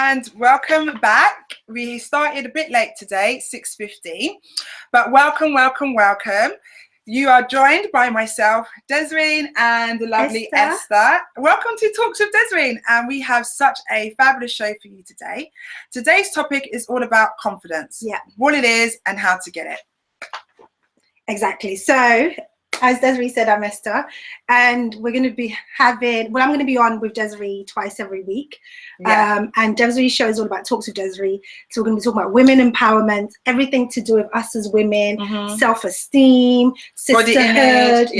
and welcome back. We started a bit late today, 6:50, but welcome. You are joined by myself, Desrine, and the lovely Esther. Welcome to Talks with Desrine, and we have such a fabulous show for you today. Today's topic is all about confidence, what it is and how to get it. Exactly. So, as Desiree said, I'm Esther, and we're going to be having, I'm going to be on with Desiree twice every week. And Desiree's show is all about Talks with Desiree. So we're going to be talking about women empowerment, everything to do with us as women, self-esteem, sisterhood,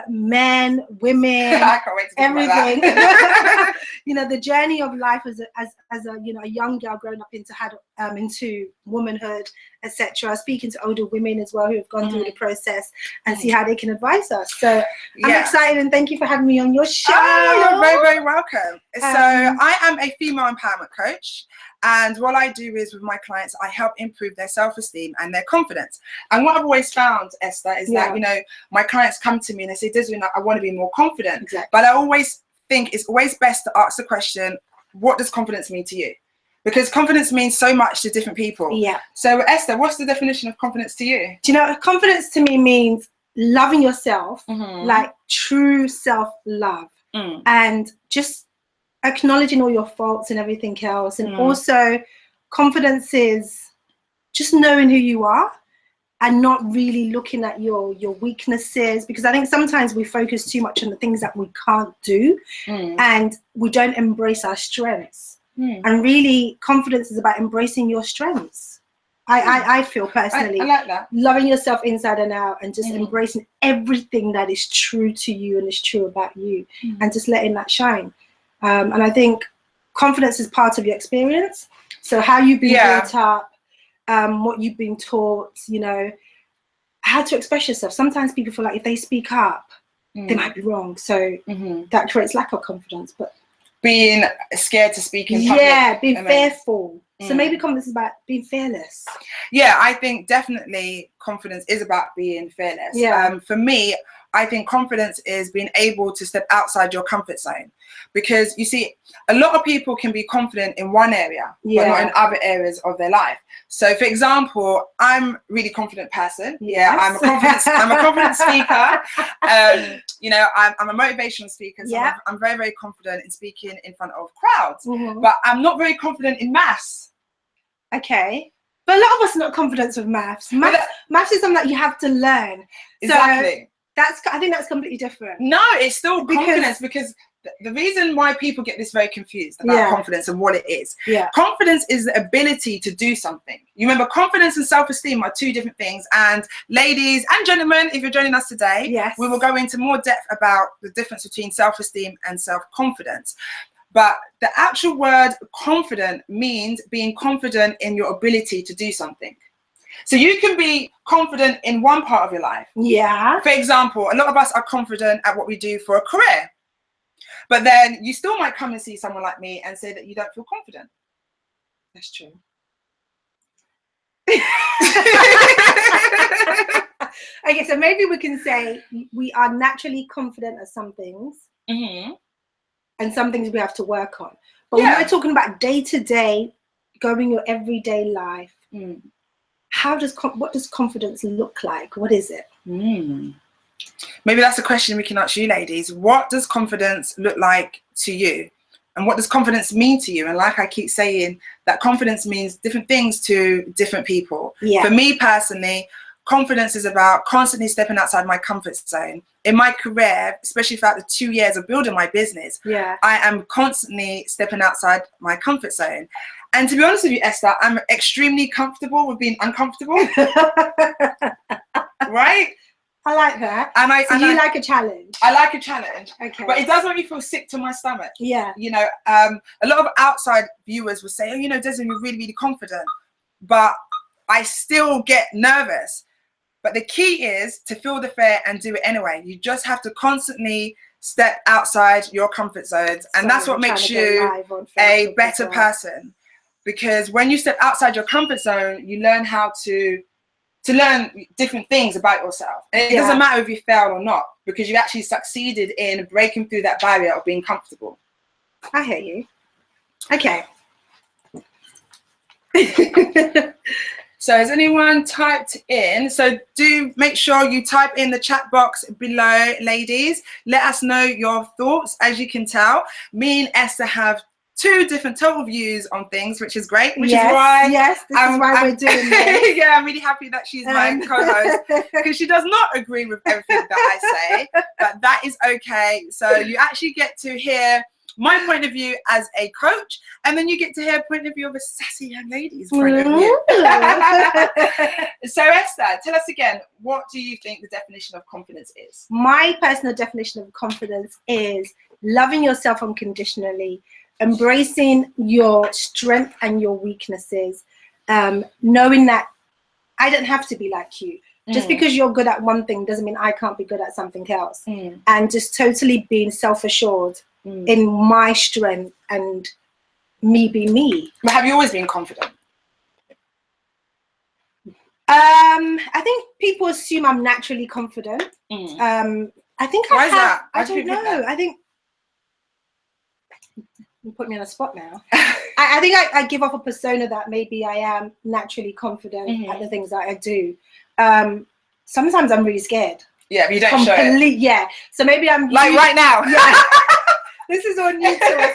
men, women, I can't wait to everything. You know, the journey of life as a young girl growing up into womanhood, etc. Speaking to older women as well who have gone through the process and see how they can advise us. So I'm excited, and thank you for having me on your show. Oh, you're very, very welcome. So I am a female empowerment coach, and what I do is with my clients, I help improve their self-esteem and their confidence. And what I've always found, Esther, is that, you know, my clients come to me and they say, Desiree, I want to be more confident. Exactly. But I always think it's always best to ask the question, what does confidence mean to you? Because confidence means so much to different people. Yeah. So Esther, what's the definition of confidence to you? Do you know, confidence to me means loving yourself, like true self-love, and just acknowledging all your faults and everything else. And also confidence is just knowing who you are and not really looking at your weaknesses, because I think sometimes we focus too much on the things that we can't do and we don't embrace our strengths. And really, confidence is about embracing your strengths. I feel personally, I like that. Loving yourself inside and out, and just embracing everything that is true to you and is true about you, and just letting that shine. And I think confidence is part of your experience. So how you've been brought up, what you've been taught, you know, how to express yourself. Sometimes people feel like if they speak up, they might be wrong. So that creates lack of confidence. But being scared to speak in public. Being fearful. So maybe confidence is about being fearless. Yeah, I think definitely confidence is about being fearless. For me, I think confidence is being able to step outside your comfort zone, because you see, a lot of people can be confident in one area, but not in other areas of their life. So, for example, I'm a really confident person. I'm a confident speaker. You know, I'm a motivational speaker. So I'm very, very confident in speaking in front of crowds. But I'm not very confident in maths. Okay. But a lot of us are not confident with maths. Maths is something that you have to learn. Exactly. So I think that's completely different. No, it's still confidence, because the reason why people get this very confused about confidence and what it is. Confidence is the ability to do something. You remember, confidence and self-esteem are two different things. And ladies and gentlemen, if you're joining us today, we will go into more depth about the difference between self-esteem and self-confidence. But the actual word confident means being confident in your ability to do something. So you can be confident in one part of your life. For example, a lot of us are confident at what we do for a career. But then you still might come and see someone like me and say that you don't feel confident. That's true. Okay, so maybe we can say we are naturally confident at some things. And some things we have to work on. But when we're talking about day-to-day, going your everyday life, what does confidence look like? What is it? Maybe that's a question we can ask you ladies. What does confidence look like to you? And what does confidence mean to you? And like I keep saying, that confidence means different things to different people. For me personally, confidence is about constantly stepping outside my comfort zone. In my career, especially throughout the 2 years of building my business, I am constantly stepping outside my comfort zone. And to be honest with you, Esther, I'm extremely comfortable with being uncomfortable. Right? I like that. And you like a challenge. I like a challenge. Okay. But it does make me feel sick to my stomach. You know, a lot of outside viewers will say, oh, you know, Desiree, you're really, really confident. But I still get nervous. But the key is to feel the fear and do it anyway. You just have to constantly step outside your comfort zones. And that's what makes you a better person. Because when you step outside your comfort zone, you learn how to learn different things about yourself. And it doesn't matter if you fail or not, because you actually succeeded in breaking through that barrier of being comfortable. I hear you. Okay. So has anyone typed in? So do make sure you type in the chat box below, ladies. Let us know your thoughts. As you can tell, me and Esther have two different total views on things, which is great. Which is why this is why we're doing this. Yeah, I'm really happy that she's my co-host, because she does not agree with everything that I say, but that is okay. So you actually get to hear my point of view as a coach, and then you get to hear a point of view of a sassy young lady's point of view. So Esther, tell us again, what do you think the definition of confidence is? My personal definition of confidence is loving yourself unconditionally, embracing your strength and your weaknesses, knowing that I don't have to be like you. Just because you're good at one thing doesn't mean I can't be good at something else. And just totally being self-assured in my strength and me be me. But have you always been confident? I think people assume I'm naturally confident. I think Why is that? I don't know. I think you put me on a spot now. I think I give off a persona that maybe I am naturally confident at the things that I do. Sometimes I'm really scared. Yeah, but you don't show it. Yeah. So maybe I'm like right now. Yeah. This is all new to us.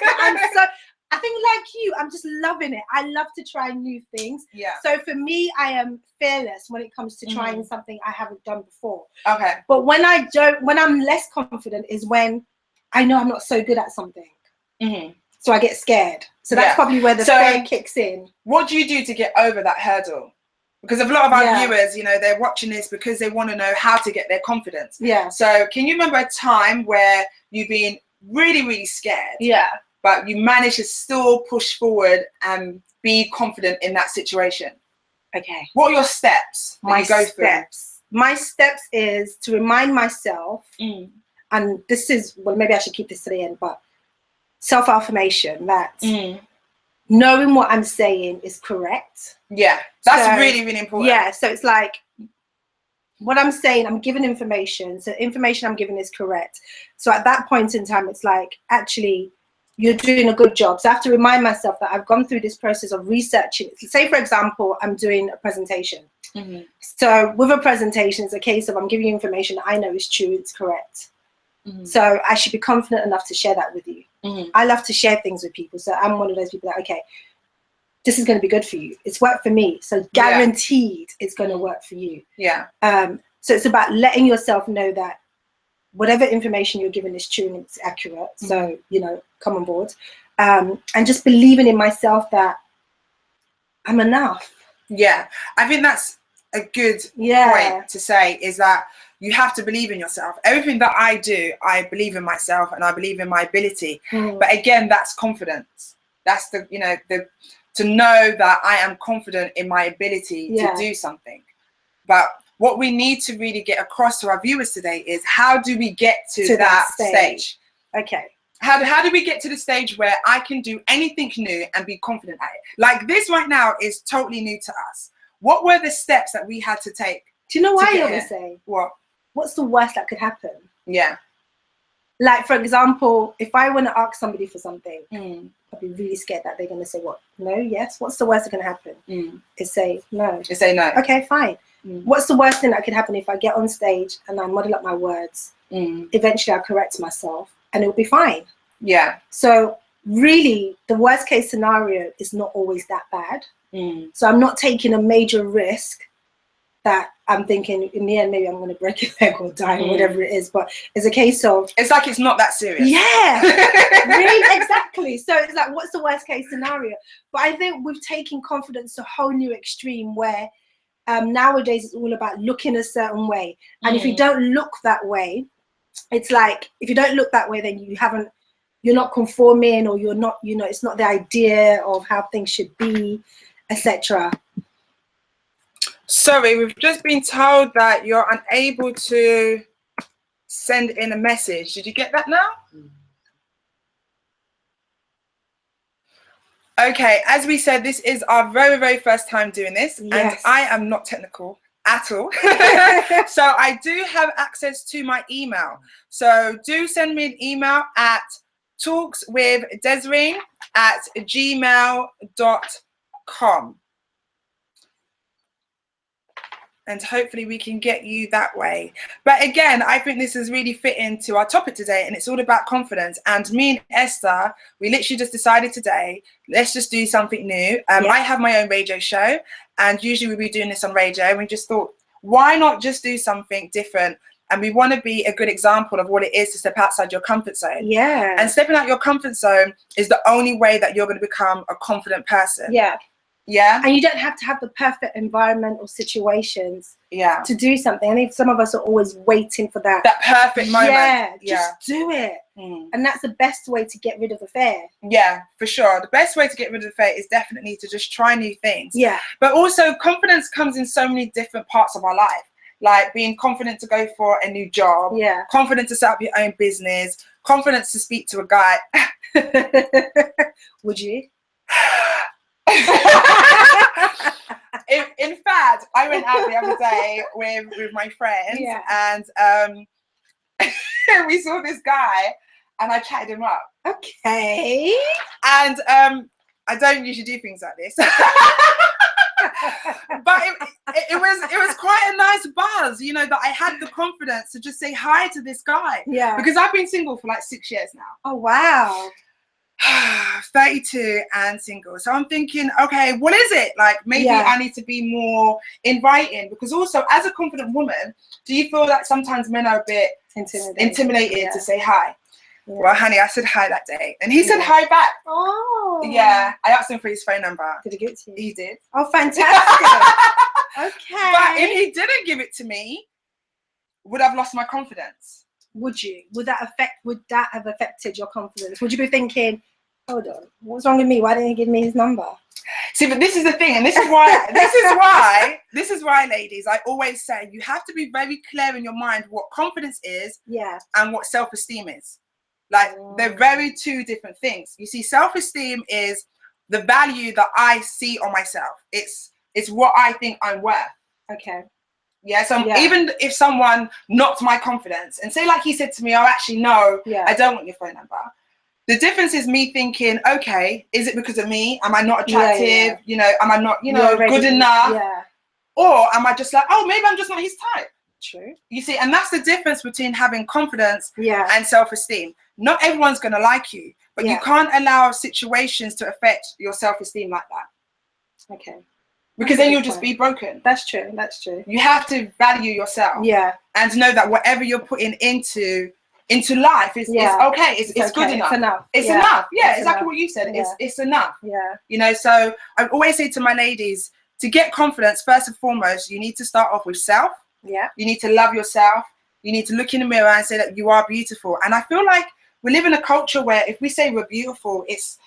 I think like you, I'm just loving it. I love to try new things. Yeah. So for me, I am fearless when it comes to trying something I haven't done before. Okay. But when I'm less confident is when I know I'm not so good at something. So I get scared. So that's probably where the fear kicks in. What do you do to get over that hurdle? Because a lot of our viewers, you know, they're watching this because they want to know how to get their confidence. Yeah. So can you remember a time where you've been really, really scared? Yeah. But you managed to still push forward and be confident in that situation? Okay. What are your steps that you go through? My steps is to remind myself, and this is, well, maybe I should keep this to the end, but self-affirmation, that knowing what I'm saying is correct. Yeah, that's really, really important. Yeah, so it's like what I'm saying, I'm giving information. So information I'm giving is correct. So at that point in time, it's like, actually, you're doing a good job. So I have to remind myself that I've gone through this process of researching. Say, for example, I'm doing a presentation. So with a presentation, it's a case of I'm giving you information that I know is true, it's correct. So I should be confident enough to share that with you. I love to share things with people. So I'm one of those people that, okay, this is going to be good for you. It's worked for me. So guaranteed it's going to work for you. Yeah. So it's about letting yourself know that whatever information you're given is true and it's accurate. So, you know, come on board. And just believing in myself that I'm enough. Yeah. I think that's a good point to say, is that you have to believe in yourself. Everything that I do, I believe in myself and I believe in my ability. But again, that's confidence. That's the, you know, to know that I am confident in my ability to do something. But what we need to really get across to our viewers today is, how do we get to that stage? Okay. How do we get to the stage where I can do anything new and be confident at it? Like this right now is totally new to us. What were the steps that we had to take? Do you know why I always say? What? What's the worst that could happen? Yeah. Like, for example, if I want to ask somebody for something, I'd be really scared that they're going to say, what? No, yes? What's the worst that can happen? Is say no. Is say no. Okay, fine. What's the worst thing that could happen if I get on stage and I muddle up my words? Eventually I'll correct myself and it'll be fine. Yeah. So really, the worst case scenario is not always that bad. So I'm not taking a major risk that I'm thinking in the end maybe I'm going to break a leg or die or whatever it is. But it's a case of, it's like it's not that serious. Yeah. Really, exactly. So it's like, what's the worst case scenario? But I think we've taken confidence to a whole new extreme where nowadays it's all about looking a certain way. And if you don't look that way, it's like, if you don't look that way, then you're not conforming, or you're not, you know, it's not the idea of how things should be, etc. Sorry, we've just been told that you're unable to send in a message. Did you get that now? Okay, as we said, this is our very, very first time doing this, and I am not technical at all. So I do have access to my email. So do send me an email at talkswithdesrine@gmail.com. And hopefully we can get you that way. But again, I think this is really fitting to our topic today, and it's all about confidence. And me and Esther, we literally just decided today, let's just do something new. I have my own radio show, and usually we'll be doing this on radio, and we just thought, why not just do something different? And we want to be a good example of what it is to step outside your comfort zone. Yeah. And stepping out your comfort zone is the only way that you're going to become a confident person. Yeah. Yeah. And you don't have to have the perfect environment or situations to do something. I think some of us are always waiting for that perfect moment. Yeah, just do it. And that's the best way to get rid of the fear. Yeah, for sure. The best way to get rid of the fear is definitely to just try new things. Yeah. But also confidence comes in so many different parts of our life. Like being confident to go for a new job. Yeah. Confident to set up your own business. Confidence to speak to a guy. Would you? In fact, I went out the other day with my friends, and we saw this guy, and I chatted him up. Okay. And I don't usually do things like this, but it was quite a nice buzz, you know, that I had the confidence to just say hi to this guy. Yeah. Because I've been single for like 6 years now. Oh wow. 32 and single, so I'm thinking, okay, what is it like? Maybe I need to be more inviting, because also as a confident woman, do you feel that sometimes men are a bit intimidated to say hi? Well, honey, I said hi that day, and he said hi back. Oh. Yeah, I asked him for his phone number. Did he give it to you? He did. Oh, fantastic. Okay. But if he didn't give it to me, would I have lost my confidence? Would you? Would that have affected your confidence? Would you be thinking, hold on, what's wrong with me? Why didn't he give me his number? See, but this is the thing, and this is why, ladies, I always say you have to be very clear in your mind what confidence is, and what self-esteem is. Like they're very two different things. You see, self-esteem is the value that I see on myself. It's what I think I'm worth. Okay. Yeah, so even if someone knocked my confidence and say, like he said to me, oh, actually, no, I don't want your phone number. The difference is me thinking, okay, is it because of me? Am I not attractive? You know, am I not, good enough? Yeah. Or am I just like, oh, maybe I'm just not his type? True. You see, and that's the difference between having confidence and self-esteem. Not everyone's going to like you, but you can't allow situations to affect your self-esteem like that. Okay. Because then you'll just be broken. That's true. That's true. You have to value yourself. Yeah. And know that whatever you're putting into life is okay. It's okay. Good enough. It's enough. It's enough. Yeah, it's exactly what you said. It's enough. Yeah. You know, so I always say to my ladies, to get confidence, first and foremost, you need to start off with self. Yeah. You need to love yourself. You need to look in the mirror and say that you are beautiful. And I feel like we live in a culture where if we say we're beautiful, it's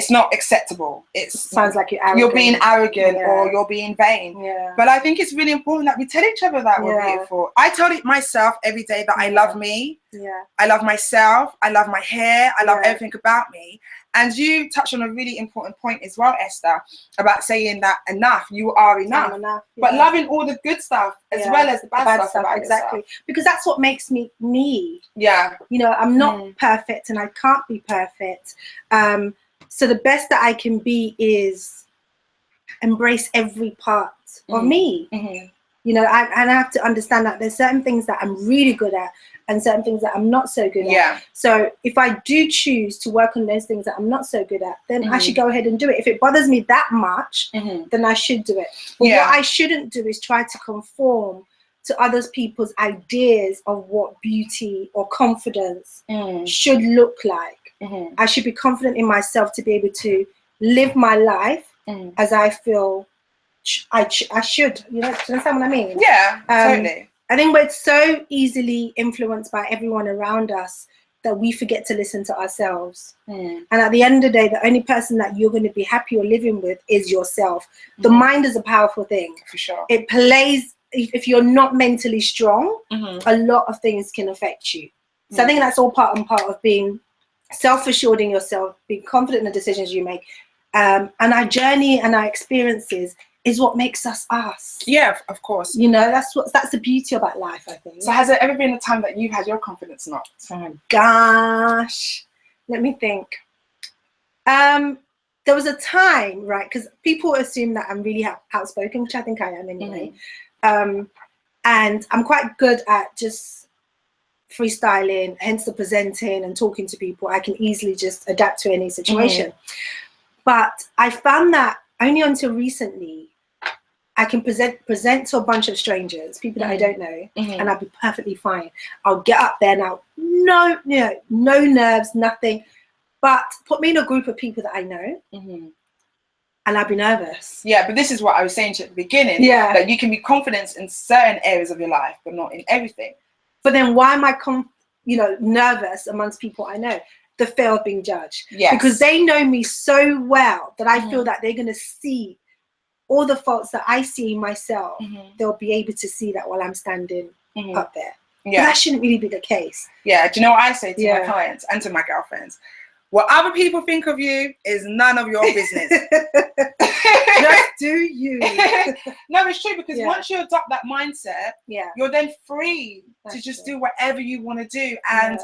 not acceptable. It sounds like you're arrogant. You're being arrogant or you're being vain. Yeah. But I think it's really important that we tell each other that we're beautiful. I tell it myself every day that I love me. Yeah. I love myself. I love my hair. I love everything about me. And you touched on a really important point as well, Esther, about saying that enough, you are enough. But loving all the good stuff as well as the bad stuff about exactly. yourself. Because that's what makes me me. Yeah. You know, I'm not perfect and I can't be perfect. So the best that I can be is embrace every part of me. You know, and I have to understand that there's certain things that I'm really good at and certain things that I'm not so good at. So if I do choose to work on those things that I'm not so good at, then I should go ahead and do it. If it bothers me that much, then I should do it. But what I shouldn't do is try to conform to other people's ideas of what beauty or confidence should look like. I should be confident in myself to be able to live my life as I feel I should. You know, do you understand what I mean? Yeah, totally. I think we're so easily influenced by everyone around us that we forget to listen to ourselves. And at the end of the day, the only person that you're going to be happy or living with is yourself. The mind is a powerful thing. For sure. It plays, if you're not mentally strong, a lot of things can affect you. So I think that's all part and part of being self-assured in yourself, being confident in the decisions you make. And our journey and our experiences is what makes us us. Yeah, of course. You know, that's the beauty about life, I think. So has there ever been a time that you've had your confidence knocked? Oh my gosh. Let me think. There was a time, right, because people assume that I'm really outspoken, which I think I am anyway. And I'm quite good at just freestyling, hence the presenting and talking to people. I can easily just adapt to any situation. But I found that only until recently, I can present to a bunch of strangers, people that I don't know, and I'll be perfectly fine. I'll get up there now, no nerves, nothing. But put me in a group of people that I know, and I'll be nervous. Yeah, but this is what I was saying to you at the beginning. Yeah, that you can be confident in certain areas of your life, but not in everything. But then why am I nervous amongst people I know? The fear of being judged. Yes. Because they know me so well that I feel that they're going to see all the faults that I see in myself. They'll be able to see that while I'm standing up there. Yeah. But that shouldn't really be the case. Yeah. Do you know what I say to my clients and to my girlfriends? What other people think of you is none of your business. Just do you. No, it's true, because once you adopt that mindset, you're then free to just do whatever you want to do. And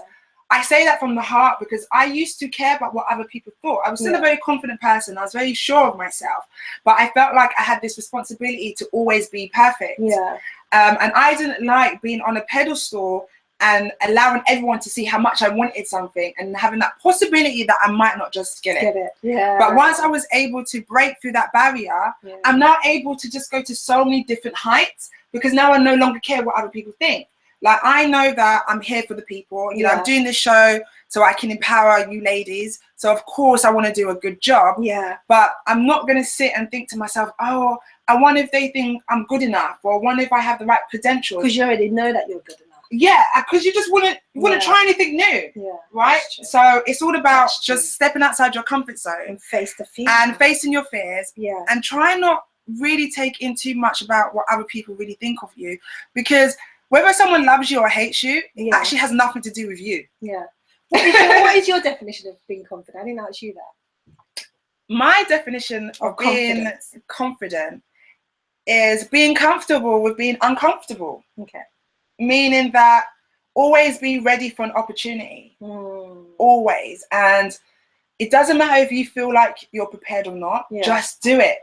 I say that from the heart, because I used to care about what other people thought. I was still a very confident person. I was very sure of myself, but I felt like I had this responsibility to always be perfect. Yeah. And I didn't like being on a pedestal and allowing everyone to see how much I wanted something, and having that possibility that I might not just get it. Yeah. But once I was able to break through that barrier, I'm now able to just go to so many different heights, because now I no longer care what other people think. Like, I know that I'm here for the people. You know, I'm doing this show so I can empower you ladies. So of course I want to do a good job. Yeah. But I'm not going to sit and think to myself, oh, I wonder if they think I'm good enough, or I wonder if I have the right credentials. Because you already know that you're good enough. Yeah, because you just wouldn't try anything new. Yeah. Right? So it's all about just stepping outside your comfort zone and face the fear. And facing your fears. Yeah. And try not really take in too much about what other people really think of you, because whether someone loves you or hates you, it actually has nothing to do with you. Yeah. What is your definition of being confident? I didn't ask you that. My definition of being confident is being comfortable with being uncomfortable. Okay. Meaning that always be ready for an opportunity. Always. And it doesn't matter if you feel like you're prepared or not. Just do it.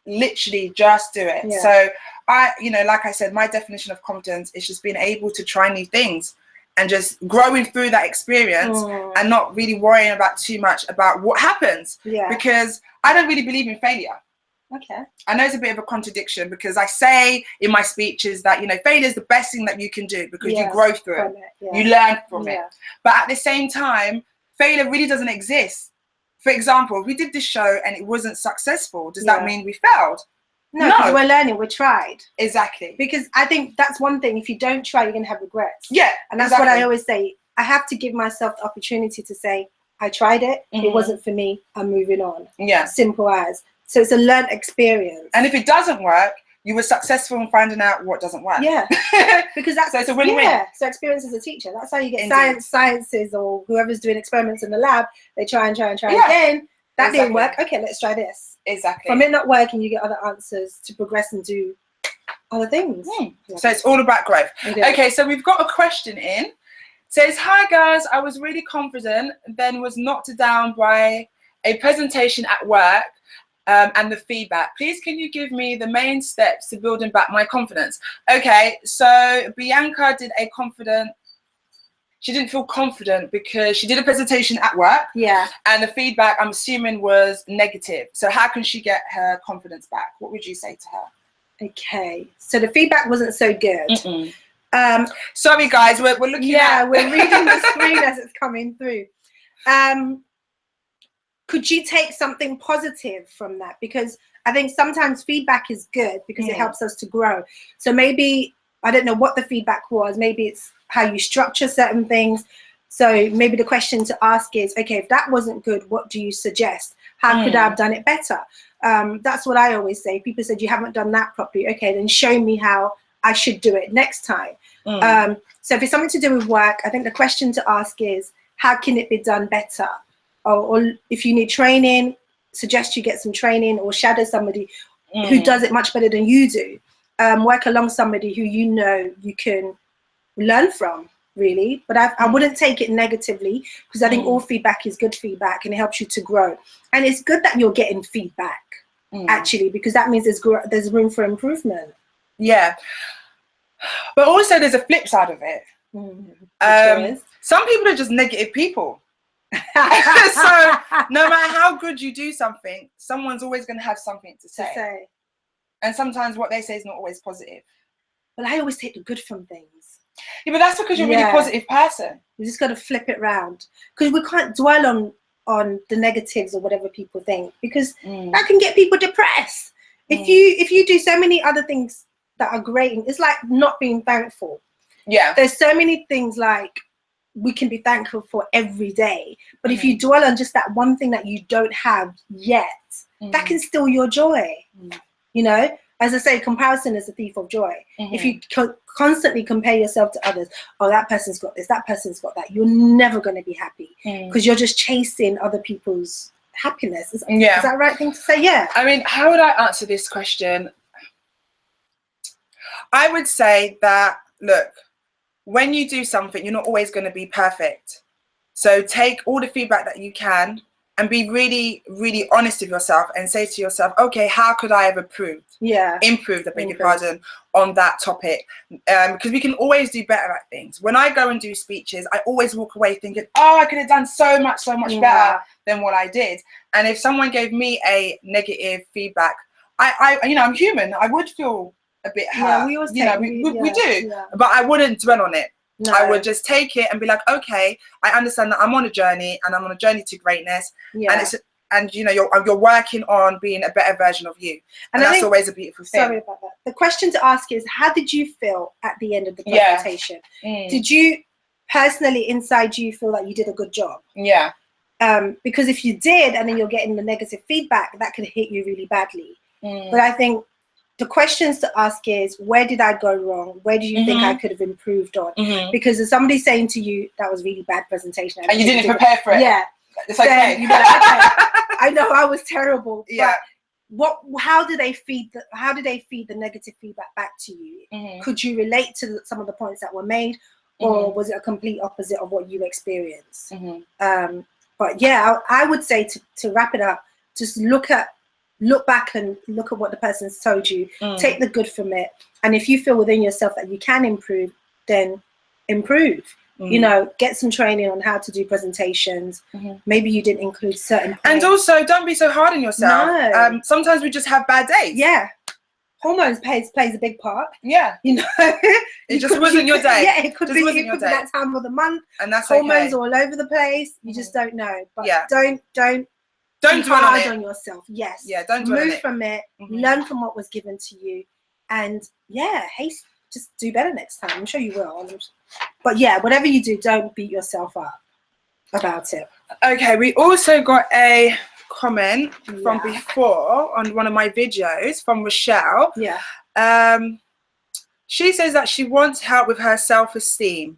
Literally just do it. So like I said, my definition of confidence is just being able to try new things and just growing through that experience and not really worrying about too much about what happens. Because I don't really believe in failure. Okay. I know it's a bit of a contradiction, because I say in my speeches that, failure is the best thing that you can do, because you grow through it. You learn from it. But at the same time, failure really doesn't exist. For example, if we did this show and it wasn't successful, does that mean we failed? No, because we're learning, we tried. Exactly. Because I think that's one thing. If you don't try, you're going to have regrets. Yeah. And that's what I always say. I have to give myself the opportunity to say, I tried it. It wasn't for me. I'm moving on. Yeah. Simple as. So it's a learned experience. And if it doesn't work, you were successful in finding out what doesn't work. Yeah. Because that's, so it's a win-win. Yeah. So experience as a teacher. That's how you get sciences, or whoever's doing experiments in the lab, they try again. That didn't work. Okay, let's try this. Exactly. From it not working, you get other answers to progress and do other things. So it's all about growth. Okay, so we've got a question in. It says, hi guys, I was really confident, then was knocked down by a presentation at work and the feedback. Please, can you give me the main steps to building back my confidence? Okay, so Bianca did she didn't feel confident because she did a presentation at work. Yeah. And the feedback, I'm assuming, was negative. So how can she get her confidence back? What would you say to her? Okay. So the feedback wasn't so good. Sorry, guys. We're looking at... we're reading the screen as it's coming through. Could you take something positive from that? Because I think sometimes feedback is good because it helps us to grow. So maybe, I don't know what the feedback was. Maybe it's how you structure certain things. So maybe the question to ask is, okay, if that wasn't good, what do you suggest? How could I have done it better? That's what I always say. People said, you haven't done that properly. Okay, then show me how I should do it next time. So if it's something to do with work, I think the question to ask is, how can it be done better? Or if you need training, suggest you get some training, or shadow somebody who does it much better than you do. Work along somebody who you can learn from, really. But I wouldn't take it negatively, because I think all feedback is good feedback and it helps you to grow. And it's good that you're getting feedback, actually, because that means there's room for improvement. Yeah. But also there's a flip side of it. Some people are just negative people. So no matter how good you do something, someone's always going to have something to say. And sometimes what they say is not always positive. But I always take the good from things. Yeah, but that's because you're a really positive person. You just got to flip it round, because we can't dwell on the negatives or whatever people think, because that can get people depressed. If you do so many other things that are great, it's like not being thankful. Yeah, there's so many things like we can be thankful for every day, but if you dwell on just that one thing that you don't have yet, that can steal your joy. You know, as I say, comparison is a thief of joy. If you constantly compare yourself to others, oh, that person's got this, that person's got that, you're never going to be happy, because you're just chasing other people's happiness. Is that the right thing to say? Yeah. I mean, how would I answer this question? I would say that, look, when you do something, you're not always going to be perfect. So take all the feedback that you can and be really, really honest with yourself and say to yourself, okay, how could I have improved, I beg your pardon, on that topic? Because we can always do better at things. When I go and do speeches, I always walk away thinking, oh, I could have done so much better than what I did. And if someone gave me a negative feedback, I you know, I'm human. I would feel a bit hurt. Yeah, we always we do. Yeah. But I wouldn't dwell on it. No. I would just take it and be like, okay, I understand that I'm on a journey and I'm on a journey to greatness. Yeah. And you know, you're working on being a better version of you. And that's always a beautiful thing. Sorry about that. The question to ask is, how did you feel at the end of the presentation? Did you personally inside you feel like you did a good job? Yeah. Because if you did and then you're getting the negative feedback, that could hit you really badly. But I think the questions to ask is, where did I go wrong? Where do you think I could have improved on? Because if somebody's saying to you, that was really bad presentation, and you didn't prepare for it. Yeah. It's okay. You'd be like, okay, I know I was terrible. Yeah. But how did they feed the negative feedback back to you? Could you relate to some of the points that were made, or was it a complete opposite of what you experienced? But yeah, I would say to wrap it up, just look back and look at what the person's told you. Take the good from it, and if you feel within yourself that you can improve, then improve. You know, get some training on how to do presentations. Maybe you didn't include certain points. And also, don't be so hard on yourself. No. Sometimes we just have bad days. Yeah. Hormones plays a big part. Yeah. You know, it just wasn't your day. Yeah, it could be that time of the month. And that's hormones all over the place. You just don't know. But don't dwell on yourself. Yes. Yeah, don't dwell on it. Move from it. Learn from what was given to you. And just do better next time. I'm sure you will. But yeah, whatever you do, don't beat yourself up about it. Okay, we also got a comment from before on one of my videos from Rochelle. Yeah. She says that she wants help with her self-esteem.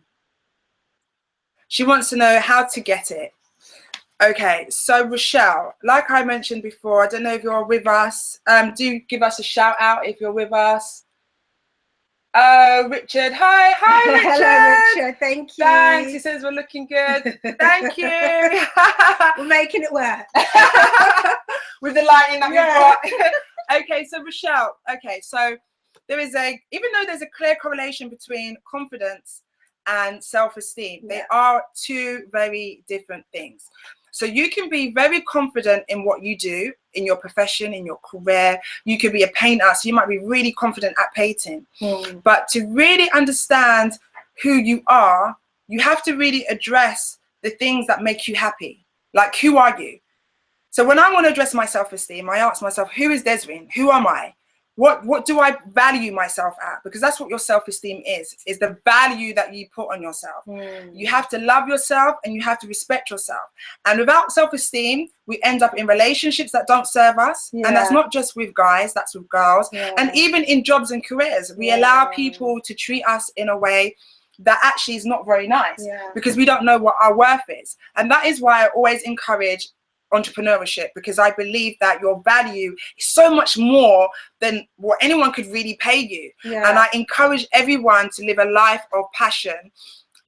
She wants to know how to get it. Okay, so Rochelle, like I mentioned before, I don't know if you're with us. Do give us a shout out if you're with us. Richard, hi Richard. Hello Richard, thank you. Thanks, he says we're looking good. Thank you. We're making it work. With the lighting that we've got. Okay, so Rochelle, so even though there's a clear correlation between confidence and self-esteem, they are two very different things. So you can be very confident in what you do, in your profession, in your career. You could be a painter, so you might be really confident at painting. But to really understand who you are, you have to really address the things that make you happy. Like, who are you? So when I want to address my self-esteem, I ask myself, who is Desrine? Who am I? What do I value myself at? Because that's what your self-esteem is the value that you put on yourself. You have to love yourself and you have to respect yourself. And without self-esteem, we end up in relationships that don't serve us. And that's not just with guys, that's with girls. And even in jobs and careers, we allow people to treat us in a way that actually is not very nice because we don't know what our worth is. And that is why I always encourage entrepreneurship, because I believe that your value is so much more than what anyone could really pay you. And I encourage everyone to live a life of passion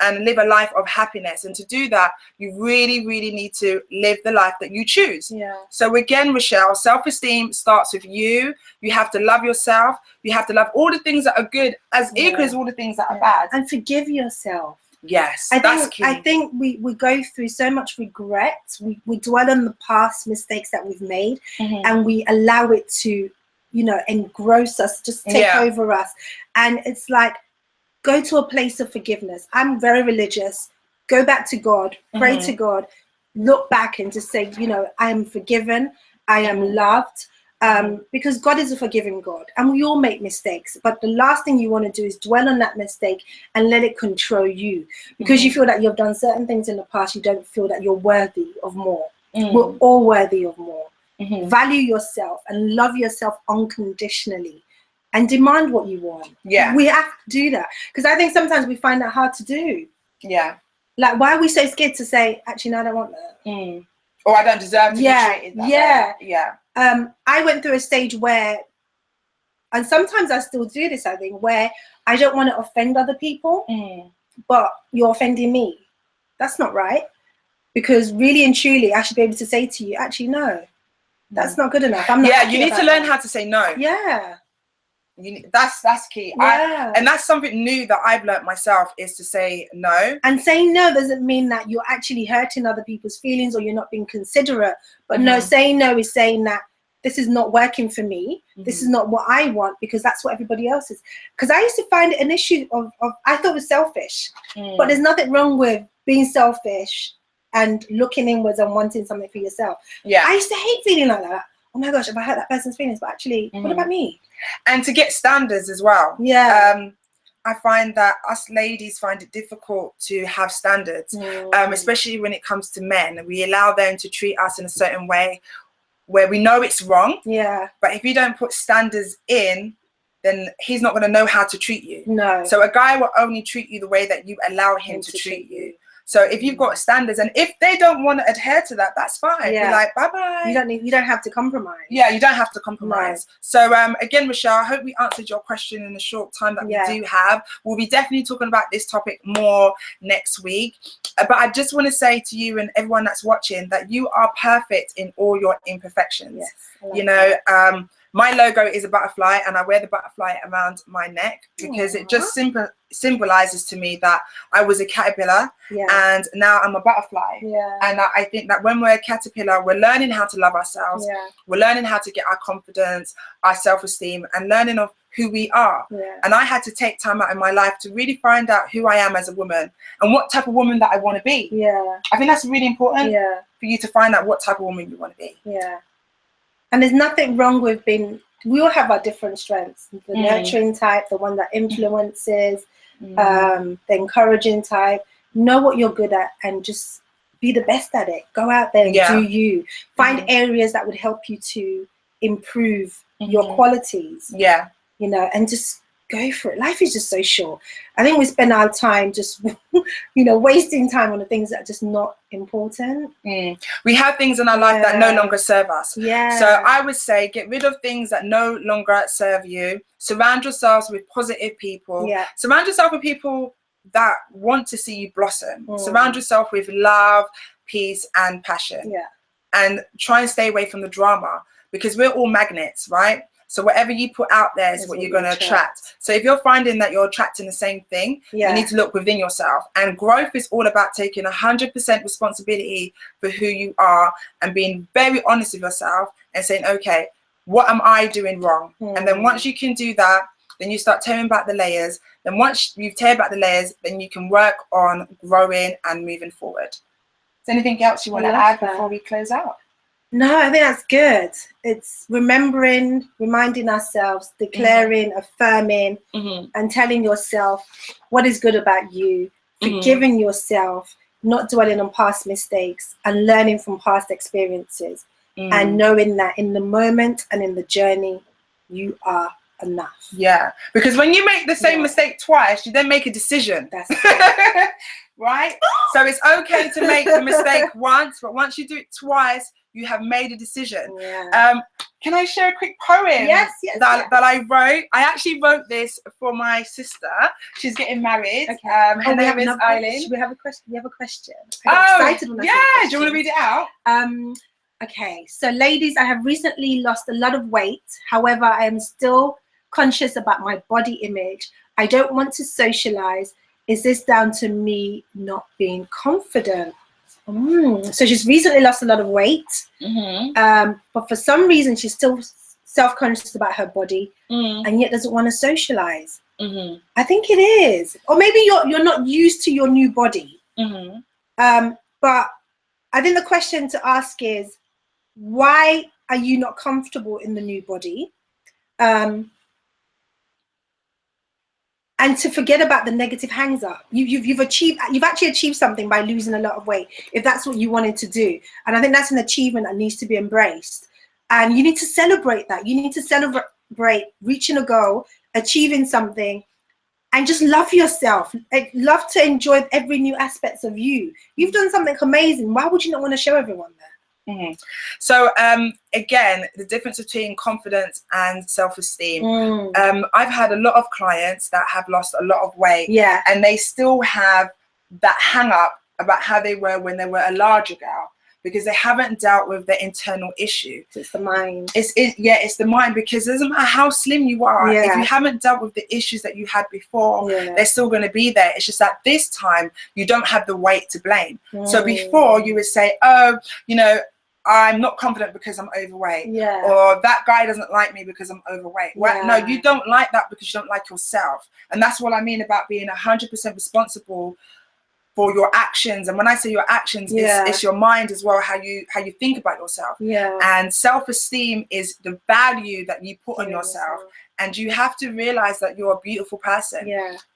and live a life of happiness. And to do that, you really, really need to live the life that you choose. Yeah. So again, Rochelle, self-esteem starts with you. You have to love yourself. You have to love all the things that are good as equal as all the things that are bad. And forgive yourself. Yes, that's key. I think we go through so much regret. We dwell on the past mistakes that we've made, and we allow it to, you know, engross us, just take over us. And it's like, go to a place of forgiveness. I'm very religious. Go back to God, pray to God, look back and just say, you know, I am forgiven, I am loved. Because God is a forgiving God, and we all make mistakes, but the last thing you want to do is dwell on that mistake and let it control you, because you feel that you've done certain things in the past. You don't feel that you're worthy of more. We're all worthy of more. Value yourself and love yourself unconditionally, and demand what you want. We have to do that, because I think sometimes we find that hard to do. Like, why are we so scared to say, actually, no, I don't want that, or I don't deserve to be treated that way. I went through a stage where, and sometimes I still do this, I think, where I don't want to offend other people, but you're offending me. That's not right. Because really and truly, I should be able to say to you, actually, no, that's not good enough. I'm not you need to learn how to say no. That's key. And that's something new that I've learned myself, is to say no. And saying no doesn't mean that you're actually hurting other people's feelings or you're not being considerate. But no, saying no is saying that this is not working for me. This is not what I want, because that's what everybody else is. Because I used to find it an issue of I thought it was selfish. But there's nothing wrong with being selfish and looking inwards and wanting something for yourself. I used to hate feeling like that. Oh my gosh, if I hurt that person's feelings, but actually, what about me? And to get standards as well. I find that us ladies find it difficult to have standards, especially when it comes to men. We allow them to treat us in a certain way where we know it's wrong. But if you don't put standards in, then he's not going to know how to treat you. So a guy will only treat you the way that you allow him to treat you. So if you've got standards, and if they don't want to adhere to that, that's fine. You're like, bye-bye. You don't have to compromise. You don't have to compromise. So again, Rochelle, I hope we answered your question in the short time that we do have. We'll be definitely talking about this topic more next week. But I just want to say to you and everyone that's watching that you are perfect in all your imperfections. You know, my logo is a butterfly, and I wear the butterfly around my neck because it just symbolizes to me that I was a caterpillar and now I'm a butterfly. And I think that when we're a caterpillar, we're learning how to love ourselves. We're learning how to get our confidence, our self-esteem, and learning of who we are. And I had to take time out in my life to really find out who I am as a woman and what type of woman that I want to be. I think that's really important for you to find out what type of woman you want to be. And there's nothing wrong with being, we all have our different strengths. The nurturing type, the one that influences, the encouraging type. Know what you're good at and just be the best at it. Go out there and do you. Find areas that would help you to improve your qualities. You know, and just go for it. Life is just so short. I think we spend our time just, you know, wasting time on the things that are just not important. We have things in our life that no longer serve us. So I would say get rid of things that no longer serve you. Surround yourselves with positive people. Surround yourself with people that want to see you blossom. Surround yourself with love, peace, and passion. And try and stay away from the drama, because we're all magnets, right? So whatever you put out there is what you're going to attract. So if you're finding that you're attracting the same thing, you need to look within yourself. And growth is all about taking 100% responsibility for who you are and being very honest with yourself and saying, okay, what am I doing wrong? And then once you can do that, then you start tearing back the layers. Then once you've teared back the layers, then you can work on growing and moving forward. Is there anything else you want to add before we close out? No, I think that's good. It's reminding ourselves, declaring, affirming, and telling yourself what is good about you, forgiving yourself, not dwelling on past mistakes, and learning from past experiences, and knowing that in the moment and in the journey, you are enough. Because when you make the same mistake twice, you then make a decision. That's right? So it's okay to make the mistake once, but once you do it twice, you have made a decision. Yeah. Can I share a quick poem? Yes. That I wrote. I actually wrote this for my sister. She's getting married. Okay. Her name is Eileen. We have a question. We have a question. Excited when I do you want to read it out? Okay. So, ladies, I have recently lost a lot of weight. However, I am still conscious about my body image. I don't want to socialize. Is this down to me not being confident? So she's recently lost a lot of weight, but for some reason she's still self-conscious about her body, and yet doesn't want to socialize. I think it is, or maybe you're not used to your new body. But I think the question to ask is, why are you not comfortable in the new body? And to forget about the negative hangs up. You've actually achieved something by losing a lot of weight, if that's what you wanted to do. And I think that's an achievement that needs to be embraced. And you need to celebrate that. You need to celebrate reaching a goal, achieving something, and just love yourself. Love to enjoy every new aspect of you. You've done something amazing. Why would you not want to show everyone that? So again, the difference between confidence and self-esteem. I've had a lot of clients that have lost a lot of weight, and they still have that hang up about how they were when they were a larger girl, because they haven't dealt with the internal issue. It's the mind. It's the mind, because it doesn't matter how slim you are, if you haven't dealt with the issues that you had before, they're still going to be there. It's just that this time you don't have the weight to blame. So before, you would say, oh, you know, I'm not confident because I'm overweight, or that guy doesn't like me because I'm overweight. Well, no, you don't like that because you don't like yourself. And that's what I mean about being 100% responsible for your actions. And when I say your actions, it's your mind as well, how you think about yourself. And self-esteem is the value that you put on yourself. And you have to realize that you're a beautiful person.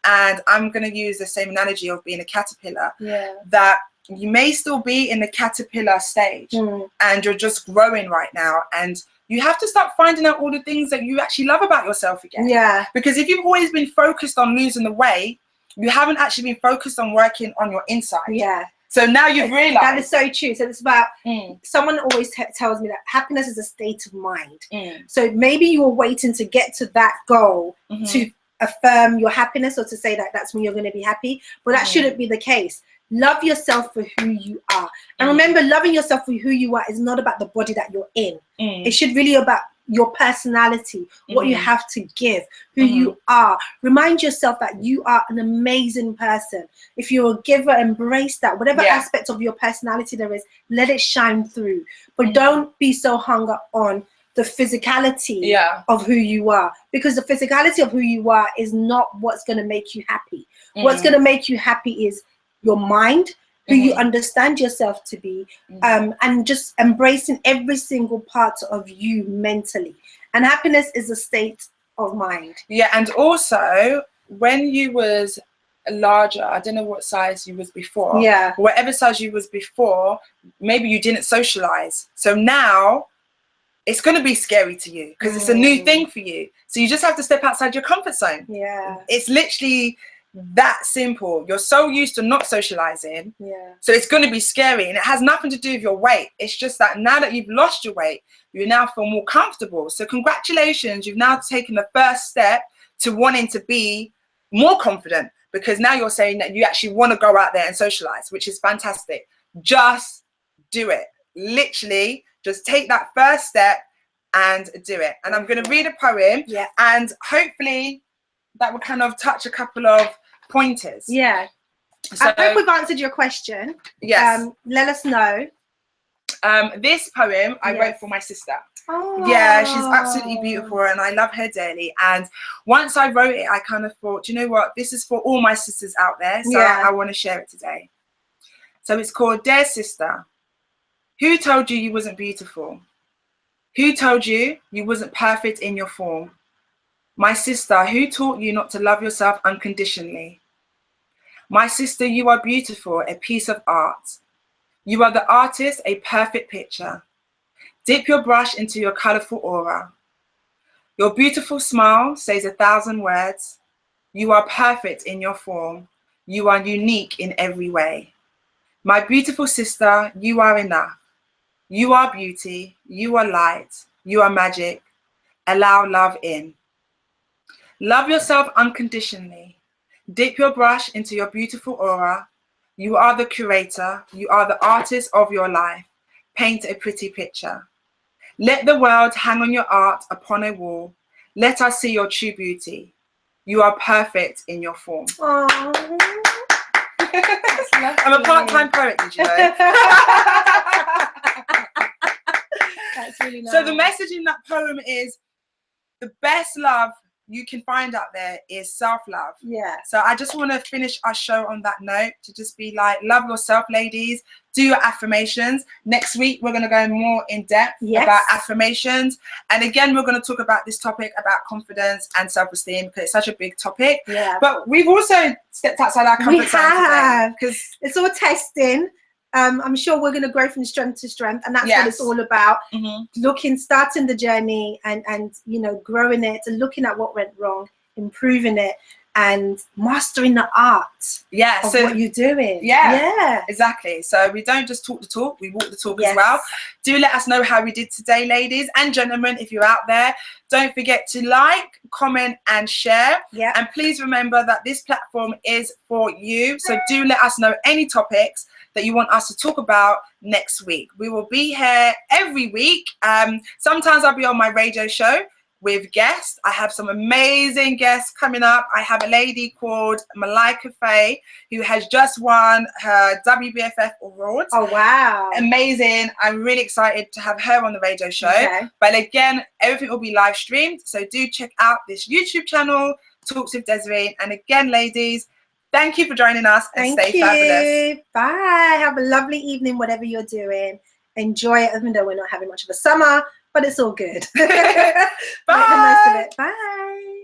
And I'm going to use the same analogy of being a caterpillar, that you may still be in the caterpillar stage, and you're just growing right now, and you have to start finding out all the things that you actually love about yourself again. Because if you've always been focused on losing the weight, you haven't actually been focused on working on your inside. So now you've realized. That is so true. So it's about, someone always tells me that happiness is a state of mind. So maybe you were waiting to get to that goal to affirm your happiness, or to say that that's when you're going to be happy, but that shouldn't be the case. Love yourself for who you are. And remember, loving yourself for who you are is not about the body that you're in. It should really be about your personality, what you have to give, who you are. Remind yourself that you are an amazing person. If you're a giver, embrace that. Whatever aspect of your personality there is, let it shine through. But don't be so hung up on the physicality of who you are, because the physicality of who you are is not what's going to make you happy. What's going to make you happy is your mind, who you understand yourself to be, and just embracing every single part of you mentally. And happiness is a state of mind. And also, when you was larger, I don't know what size you was before, whatever size you was before, maybe you didn't socialize. So now it's going to be scary to you, because it's a new thing for you. So you just have to step outside your comfort zone. It's literally that simple. You're so used to not socializing, so it's going to be scary, and it has nothing to do with your weight. It's just that now that you've lost your weight, you now feel more comfortable. So congratulations, you've now taken the first step to wanting to be more confident, because now you're saying that you actually want to go out there and socialize, which is fantastic. Just do it. Literally, just take that first step and do it. And I'm going to read a poem, and hopefully that will kind of touch a couple of pointers. So, I hope we've answered your question. Let us know. This poem I wrote for my sister. She's absolutely beautiful, and I love her dearly. And once I wrote it, I kind of thought, you know what, this is for all my sisters out there, so I want to share it today. So it's called Dear Sister. Who told you you wasn't beautiful? Who told you you wasn't perfect in your form? My sister, who taught you not to love yourself unconditionally? My sister, you are beautiful, a piece of art. You are the artist, a perfect picture. Dip your brush into your colorful aura. Your beautiful smile says 1,000 words. You are perfect in your form. You are unique in every way. My beautiful sister, you are enough. You are beauty. You are light. You are magic. Allow love in. Love yourself unconditionally. Dip your brush into your beautiful aura. You are the curator. You are the artist of your life. Paint a pretty picture. Let the world hang on your art upon a wall. Let us see your true beauty. You are perfect in your form. Aww. I'm a part-time poet, did you know? That's really nice. So the message in that poem is the best love you can find out there is self-love. Yeah. So I just want to finish our show on that note, to just be like, love yourself, ladies. Do your affirmations. Next week we're going to go more in depth about affirmations, and again we're going to talk about this topic about confidence and self-esteem, because it's such a big topic. Yeah. But we've also stepped outside our comfort zone today, because it's all testing. I'm sure we're going to grow from strength to strength, and that's what it's all about. Starting the journey and you know, growing it and looking at what went wrong, improving it, and mastering the art of what you're doing. Exactly. So we don't just talk the talk, we walk the talk as well. Do let us know how we did today, ladies and gentlemen. If you're out there, don't forget to like, comment and share. And please remember that this platform is for you, so do let us know any topics that you want us to talk about next week. We will be here every week. Sometimes I'll be on my radio show with guests. I have some amazing guests coming up. I have a lady called Malika Faye, who has just won her WBFF award. Oh, wow. Amazing. I'm really excited to have her on the radio show. But again, everything will be live streamed, so do check out this YouTube channel, Talks with Desrine. And again, ladies, thank you for joining us, and stay fabulous. Bye. Have a lovely evening, whatever you're doing. Enjoy it, even though we're not having much of a summer, but it's all good. Bye. Make the most of it. Bye.